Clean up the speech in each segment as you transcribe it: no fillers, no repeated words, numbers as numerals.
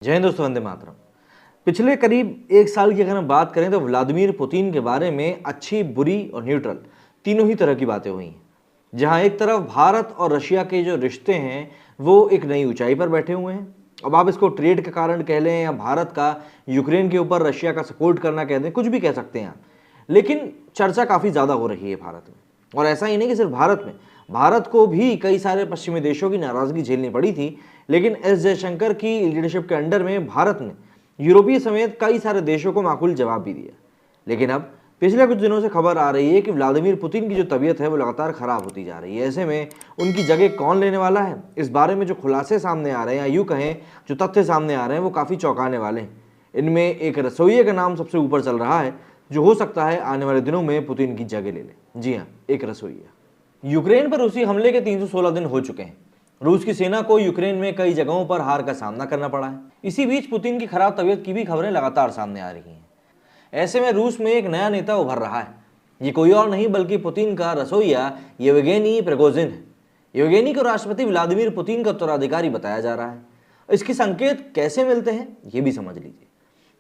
जय हिंद दोस्तों, वंदे मातरम। पिछले करीब एक साल की अगर हम बात करें तो व्लादिमीर पुतिन के बारे में अच्छी, बुरी और न्यूट्रल तीनों ही तरह की बातें हुई हैं। जहां एक तरफ भारत और रशिया के जो रिश्ते हैं वो एक नई ऊंचाई पर बैठे हुए हैं। अब आप इसको ट्रेड के कारण कह लें या भारत का यूक्रेन के ऊपर रशिया का सपोर्ट करना कह दें, कुछ भी कह सकते हैं आप, लेकिन चर्चा काफ़ी ज़्यादा हो रही है भारत में। और ऐसा ही नहीं कि सिर्फ भारत में, भारत को भी कई सारे पश्चिमी देशों की नाराज़गी झेलनी पड़ी थी, लेकिन एस जयशंकर की लीडरशिप के अंडर में भारत ने यूरोपीय समेत कई सारे देशों को माकूल जवाब भी दिया। लेकिन अब पिछले कुछ दिनों से खबर आ रही है कि व्लादिमीर पुतिन की जो तबीयत है वो लगातार खराब होती जा रही है। ऐसे में उनकी जगह कौन लेने वाला है, इस बारे में जो खुलासे सामने आ रहे हैं या यूँ कहें जो तथ्य सामने आ रहे हैं वो काफ़ी चौंकाने वाले हैं। इनमें एक रसोइये का नाम सबसे ऊपर चल रहा है जो हो सकता है आने वाले दिनों में पुतिन की जगह ले ले। जी हाँ, एक रसोइया। यूक्रेन पर रूसी हमले के 316 दिन हो चुके हैं। रूस की सेना को यूक्रेन में कई जगहों पर हार का सामना करना पड़ा है। इसी बीच पुतिन की खराब तबीयत की भी खबरें लगातार सामने आ रही हैं। ऐसे में रूस में एक नया नेता उभर रहा है। ये कोई और नहीं बल्कि पुतिन का रसोइया येवगेनी प्रिगोजिन है। येवगेनी को राष्ट्रपति व्लादिमीर पुतिन का उत्तराधिकारी बताया जा रहा है। इसके संकेत कैसे मिलते हैं ये भी समझ लीजिए।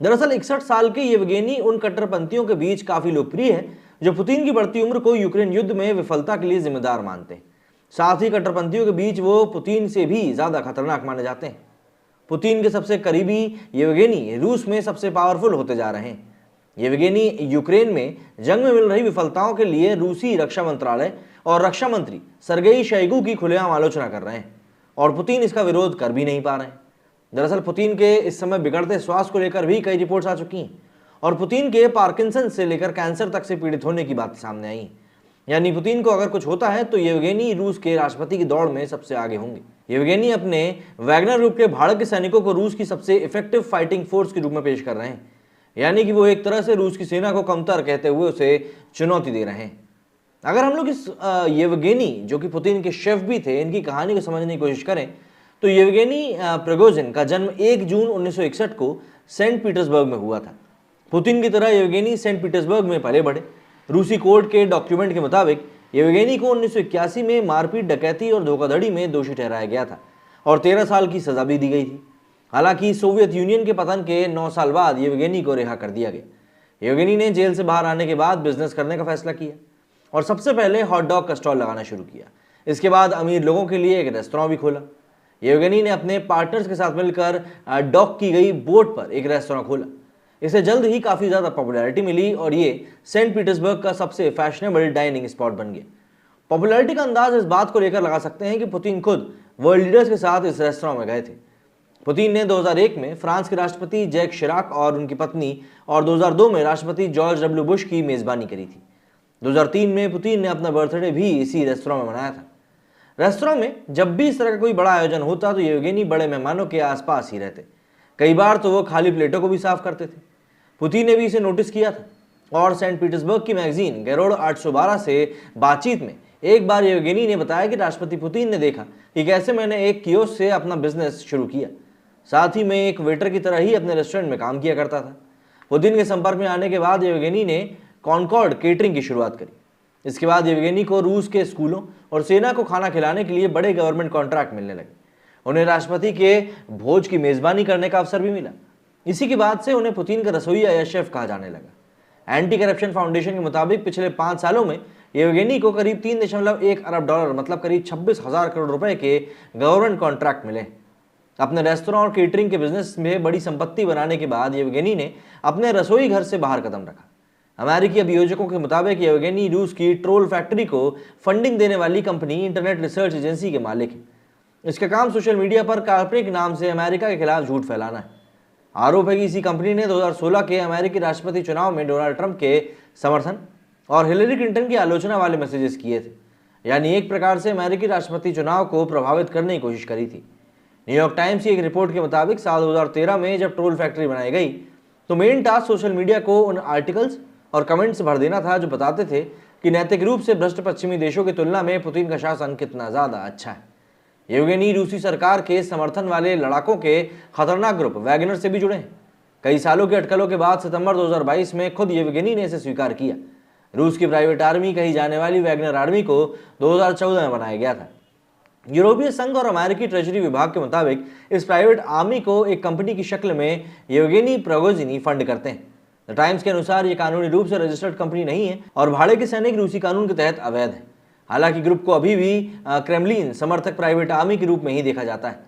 दरअसल 61 साल के येवगेनी उन कट्टरपंथियों के बीच काफी लोकप्रिय है जो पुतिन की बढ़ती उम्र को यूक्रेन युद्ध में विफलता के लिए जिम्मेदार मानते हैं। साथ ही कट्टरपंथियों के बीच वो पुतिन से भी ज्यादा खतरनाक माने जाते हैं। पुतिन के सबसे करीबी येवगेनी रूस में सबसे पावरफुल होते जा रहे हैं। येवगेनी यूक्रेन में जंग में मिल रही विफलताओं के लिए रूसी रक्षा मंत्रालय और रक्षा मंत्री सर्गेई शोइगु की खुलेआम आलोचना कर रहे हैं और पुतिन इसका विरोध कर भी नहीं पा रहे हैं। दरअसल पुतिन के इस समय बिगड़ते स्वास्थ्य को लेकर भी कई रिपोर्ट्स आ चुकी हैं और पुतिन के पार्किंसन से लेकर कैंसर तक से पीड़ित होने की बात सामने आई। यानी पुतिन को अगर कुछ होता है तो येवगेनी रूस के राष्ट्रपति की दौड़ में सबसे आगे होंगे। येवगेनी अपने वैगनर ग्रुप के भाड़े के सैनिकों को रूस की सबसे इफेक्टिव फाइटिंग फोर्स के रूप में पेश कर रहे हैं। यानी कि वो एक तरह से रूस की सेना को कमतर कहते हुए उसे चुनौती दे रहे हैं। अगर हम लोग इस येवगेनी जो कि पुतिन के शेफ भी थे, इनकी कहानी को समझने की कोशिश करें तो येवगेनी प्रिगोजिन का जन्म 1 जून 1961 को सेंट पीटर्सबर्ग में हुआ था। पुतिन की तरह येवगेनी सेंट पीटर्सबर्ग में पले बढ़े। रूसी कोर्ट के डॉक्यूमेंट के मुताबिक येवगेनी को 1981 में मारपीट, डकैती और धोखाधड़ी में दोषी ठहराया गया था और 13 साल की सजा भी दी गई थी। हालांकि सोवियत यूनियन के पतन के 9 साल बाद येवगेनी को रिहा कर दिया गया। येवगेनी ने जेल से बाहर आने के बाद बिजनेस करने का फैसला किया और सबसे पहले हॉट डॉग का स्टॉल लगाना शुरू किया। इसके बाद अमीर लोगों के लिए एक रेस्तोरां भी खोला। येवगेनी ने अपने पार्टनर्स के साथ मिलकर डॉक की गई बोट पर एक रेस्तोरां खोला। इसे जल्द ही काफ़ी ज़्यादा पॉपुलैरिटी मिली और ये सेंट पीटर्सबर्ग का सबसे फैशनेबल डाइनिंग स्पॉट बन गया। पॉपुलैरिटी का अंदाज इस बात को लेकर लगा सकते हैं कि पुतिन खुद वर्ल्ड लीडर्स के साथ इस रेस्तोरां में गए थे। पुतिन ने 2001 में फ्रांस के राष्ट्रपति जैक शिराक और उनकी पत्नी और 2002 में राष्ट्रपति जॉर्ज डब्ल्यू बुश की मेज़बानी करी थी। 2003 में पुतिन ने अपना बर्थडे भी इसी रेस्तोरां में मनाया था। रेस्तोरां में जब भी इस तरह का कोई बड़ा आयोजन होता तो येवगेनी बड़े मेहमानों के आसपास ही रहते। कई बार तो वो खाली प्लेटों को भी साफ करते थे। पुतिन ने भी इसे नोटिस किया था और सेंट पीटर्सबर्ग की मैगजीन गेरोड 812 से बातचीत में एक बार येवगेनी ने बताया कि राष्ट्रपति पुतिन ने देखा कि कैसे मैंने एक कियोस्क से अपना बिजनेस शुरू किया। साथ ही मैं एक वेटर की तरह ही अपने रेस्टोरेंट में काम किया करता था। पुतिन के संपर्क में आने के बाद येवगेनी ने कॉनकॉर्ड केटरिंग की शुरुआत करी। इसके बाद येवगेनी को रूस के स्कूलों और सेना को खाना खिलाने के लिए बड़े गवर्नमेंट कॉन्ट्रैक्ट मिलने लगे। उन्हें राष्ट्रपति के भोज की मेजबानी करने का अवसर भी मिला। इसी के बाद से उन्हें पुतिन का रसोइया या शेफ कहा जाने लगा। एंटी करप्शन फाउंडेशन के मुताबिक पिछले 5 सालों में येवगेनी को करीब 3.1 अरब डॉलर मतलब करीब 26,000 करोड़ रुपए के गवर्नमेंट कॉन्ट्रैक्ट मिले। अपने रेस्तोरां और केटरिंग के बिजनेस में बड़ी संपत्ति बनाने के बाद येवगेनी ने अपने रसोई घर से बाहर कदम रखा। अमेरिकी अभियोजकों के मुताबिक येवगेनी रूस की ट्रोल फैक्ट्री को फंडिंग देने वाली कंपनी इंटरनेट रिसर्च एजेंसी के मालिक है। इसका काम सोशल मीडिया पर काल्पनिक नाम से अमेरिका के खिलाफ झूठ फैलाना है। आरोप है कि इसी कंपनी ने 2016 के अमेरिकी राष्ट्रपति चुनाव में डोनाल्ड ट्रंप के समर्थन और हिलेरी क्लिंटन की आलोचना वाले मैसेजेस किए थे। यानी एक प्रकार से अमेरिकी राष्ट्रपति चुनाव को प्रभावित करने की कोशिश करी थी। न्यूयॉर्क टाइम्स की एक रिपोर्ट के मुताबिक साल 2013 में जब ट्रोल फैक्ट्री बनाई गई तो मेन टास्क सोशल मीडिया को उन आर्टिकल्स और कमेंट से भर देना था जो बताते थे कि नैतिक रूप से भ्रष्ट पश्चिमी देशों की तुलना में पुतिन का शासन कितना ज़्यादा अच्छा है। येवगेनी रूसी सरकार के समर्थन वाले लड़ाकों के खतरनाक ग्रुप वैगनर से भी जुड़े हैं। कई सालों के अटकलों के बाद सितंबर 2022 में खुद येवगेनी ने इसे स्वीकार किया। रूस की प्राइवेट आर्मी कही जाने वाली वैगनर आर्मी को 2014 में बनाया गया था। यूरोपीय संघ और अमेरिकी ट्रेजरी विभाग के मुताबिक इस प्राइवेट आर्मी को एक कंपनी की शक्ल में येवगेनी प्रिगोजिन फंड करते हैं। द टाइम्स के अनुसार ये कानूनी रूप से रजिस्टर्ड कंपनी नहीं है और भाड़े के सैनिक रूसी कानून के तहत अवैध है। हालांकि ग्रुप को अभी भी क्रेमलिन समर्थक प्राइवेट आर्मी के रूप में ही देखा जाता है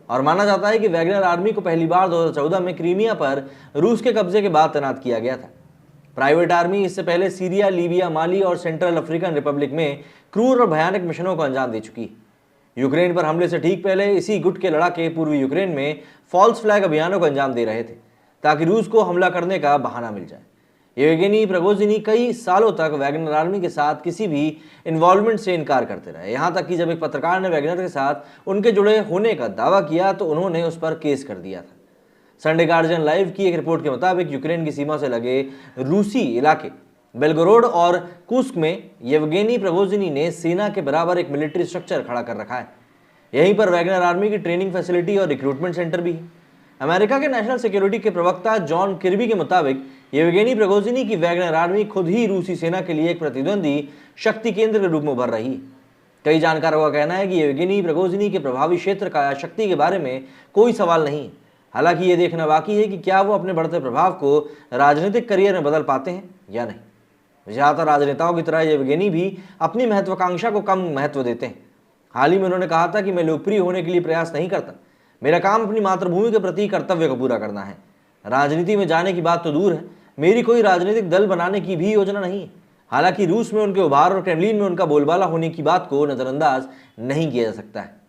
और माना जाता है कि वैगनर आर्मी को पहली बार 2014 में क्रीमिया पर रूस के कब्जे के बाद तैनात किया गया था। प्राइवेट आर्मी इससे पहले सीरिया, लीबिया, माली और सेंट्रल अफ्रीकन रिपब्लिक में क्रूर और भयानक मिशनों को अंजाम दे चुकी है। यूक्रेन पर हमले से ठीक पहले इसी गुट के लड़ाके पूर्वी यूक्रेन में फॉल्स फ्लैग अभियानों को अंजाम दे रहे थे ताकि रूस को हमला करने का बहाना मिल जाए। येवगेनी प्रिगोजिन कई सालों तक वैगनर आर्मी के साथ किसी भी इन्वॉल्वमेंट से इनकार करते रहे, यहां तक कि जब एक पत्रकार ने वैगनर के साथ उनके जुड़े होने का दावा किया तो उन्होंने उस पर केस कर दिया था। संडे गार्जियन लाइव की एक रिपोर्ट के मुताबिक यूक्रेन की सीमा से लगे रूसी इलाके बेलगोरोड और कुस्क में येवगेनी प्रिगोजिन ने सेना के बराबर एक मिलिट्री स्ट्रक्चर खड़ा कर रखा है। यहीं पर वैगनर आर्मी की ट्रेनिंग फैसिलिटी और रिक्रूटमेंट सेंटर भी है। अमेरिका के नेशनल सिक्योरिटी के प्रवक्ता जॉन किर्बी के मुताबिक येवगेनी प्रिगोजिन की वैगनर आर्मी खुद ही रूसी सेना के लिए एक प्रतिद्वंदी शक्ति केंद्र के रूप में उभर रही है। कई जानकारों का कहना है कि येवगेनी प्रिगोजिन के प्रभावी क्षेत्र का शक्ति के बारे में कोई सवाल नहीं है। हालांकि ये देखना बाकी है कि क्या वो अपने बढ़ते प्रभाव को राजनीतिक करियर में बदल पाते हैं या नहीं। ज्यादातर राजनेताओं की तरह येवगेनी भी अपनी महत्वाकांक्षा को कम महत्व देते हैं। हाल ही में उन्होंने कहा था कि मैं लोकप्रिय होने के लिए प्रयास नहीं करता, मेरा काम अपनी मातृभूमि के प्रति कर्तव्य को पूरा करना है। राजनीति में जाने की बात तो दूर है, मेरी कोई राजनीतिक दल बनाने की भी योजना नहीं है। हालांकि रूस में उनके उभार और क्रेमलिन में उनका बोलबाला होने की बात को नजरअंदाज नहीं किया जा सकता है।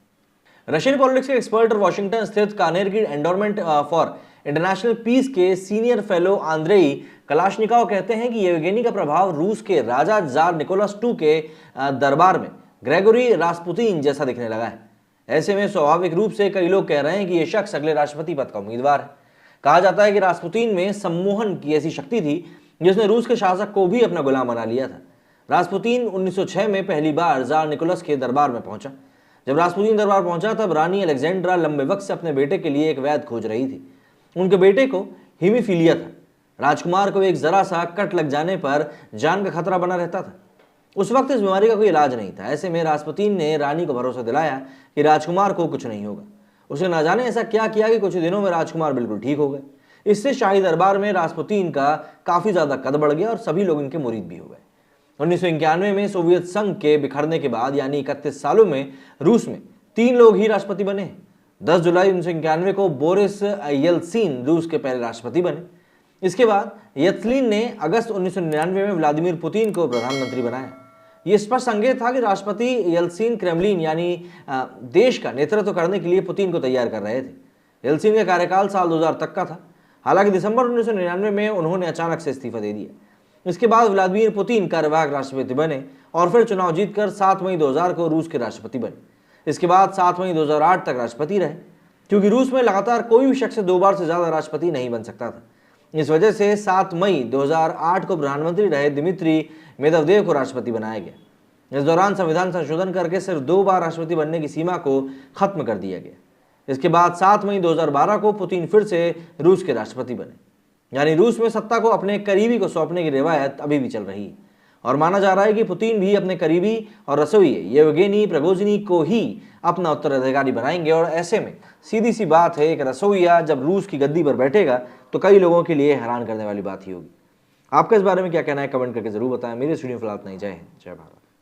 रशियन पॉलिटिक्स के एक्सपर्ट और वॉशिंगटन स्थित Carnegie Endowment for International Peace के सीनियर फेलो आंद्रेई कलाशनिकोव कहते हैं कि येवगेनी का प्रभाव रूस के राजा जार निकोलस II के दरबार में ग्रेगोरी रास्पुतिन जैसा दिखने लगा है। ऐसे में स्वाभाविक रूप से कई लोग कह रहे हैं कि यह शख्स अगले राष्ट्रपति पद का उम्मीदवार है। कहा जाता है कि रास्पुतिन में सम्मोहन की ऐसी शक्ति थी जिसने रूस के शासक को भी अपना गुलाम बना लिया था। रास्पुतिन 1906 में पहली बार जार निकोलस के दरबार में पहुंचा। जब रास्पुतिन दरबार पहुंचा तब रानी अलेक्जेंड्रा लंबे वक्त से अपने बेटे के लिए एक वैद खोज रही थी। उनके बेटे को हीमोफीलिया था। राजकुमार को एक जरा सा कट लग जाने पर जान का खतरा बना रहता था। उस वक्त इस बीमारी का कोई इलाज नहीं था। ऐसे में रास्पुतिन ने रानी को भरोसा दिलाया कि राजकुमार को कुछ नहीं होगा। उसने ना जाने ऐसा क्या किया कि कुछ दिनों में राजकुमार बिल्कुल ठीक हो गए। इससे शाही दरबार में रास्पुतिन का काफी ज्यादा कद बढ़ गया और सभी लोग इनके मुरीद भी हो गए। 1991 में सोवियत संघ के बिखरने के बाद यानी 31 सालों में रूस में 3 लोग ही राष्ट्रपति बने। 10 जुलाई 1991 को बोरिस येल्त्सिन रूस के पहले राष्ट्रपति बने। इसके बाद येल्त्सिन ने अगस्त 1999 में व्लादिमीर पुतिन को प्रधानमंत्री बनाया। यह स्पष्ट संकेत था कि राष्ट्रपति येल्त्सिन क्रेमलिन यानी देश का नेतृत्व करने के लिए पुतिन को तैयार कर रहे थे। येल्त्सिन का कार्यकाल साल 2000 तक का था। हालांकि दिसंबर 1999 में उन्होंने अचानक से इस्तीफा दे दिया। इसके बाद व्लादिमीर पुतिन कार्यवाहक राष्ट्रपति बने और फिर चुनाव जीतकर 7 मई 2000 को रूस के राष्ट्रपति बने। इसके बाद 7 मई 2008 तक राष्ट्रपति रहे, क्योंकि रूस में लगातार कोई भी शख्स 2 बार से ज्यादा राष्ट्रपति नहीं बन सकता था। इस वजह से 7 मई 2008 को प्रधानमंत्री रहे दिमित्री मेदवेदेव को राष्ट्रपति बनाया गया। इस दौरान संविधान संशोधन करके सिर्फ 2 बार राष्ट्रपति बनने की सीमा को खत्म कर दिया गया। इसके बाद 7 मई 2012 को पुतिन फिर से रूस के राष्ट्रपति बने। यानी रूस में सत्ता को अपने करीबी को सौंपने की रिवायत अभी भी चल रही है और माना जा रहा है कि पुतिन भी अपने करीबी और रसोइये येवगेनी प्रिगोजिन को ही अपना उत्तराधिकारी बनाएंगे। और ऐसे में सीधी सी बात है, एक रसोइया जब रूस की गद्दी पर बैठेगा तो कई लोगों के लिए हैरान करने वाली बात ही होगी। आपका इस बारे में क्या कहना है, कमेंट करके जरूर बताएं। मेरे स्टूडियो फिलहाल इतना ही। जय हिंद, जय भारत।